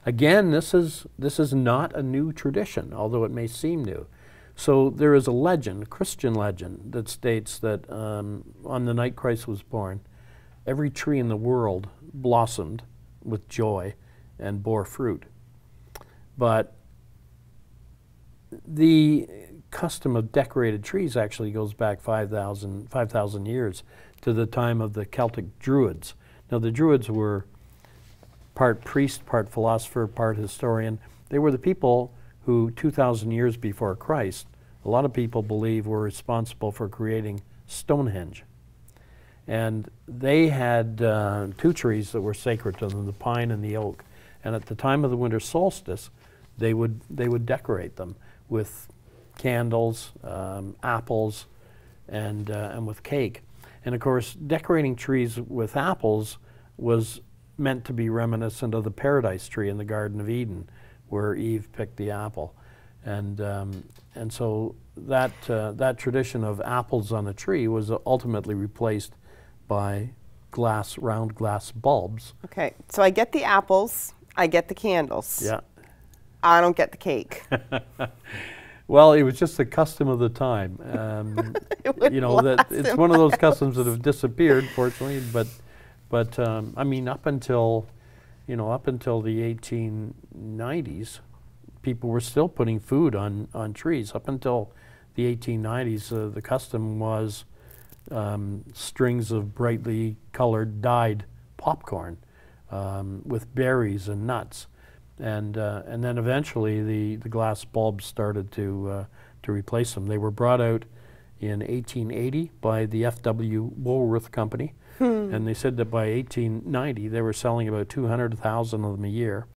Again, this is not a new tradition, although it may seem new. So there is a legend, a Christian legend, that states that on the night Christ was born, every tree in the world blossomed with joy and bore fruit. But the custom of decorated trees actually goes back 5,000 years to the time of the Celtic Druids. Now the Druids were part priest, part philosopher, part historian. They were the people who 2,000 years before Christ, a lot of people believe were responsible for creating Stonehenge. And they had two trees that were sacred to them, the pine and the oak. And at the time of the winter solstice, they would decorate them with candles, apples, and with cake. And of course, decorating trees with apples was meant to be reminiscent of the paradise tree in the Garden of Eden, where Eve picked the apple. And so that tradition of apples on a tree was ultimately replaced by round glass bulbs. Okay, so I get the apples, I get the candles. Yeah. I don't get the cake. Well, it was just the custom of the time. You know, that it's one of those customs that have disappeared, fortunately. But I mean, up until the 1890s, people were still putting food on trees. Up until the 1890s, the custom was strings of brightly colored dyed popcorn with berries and nuts. And then eventually the glass bulbs started to replace them. They were brought out in 1880 by the F.W. Woolworth Company, and they said that by 1890 they were selling about 200,000 of them a year.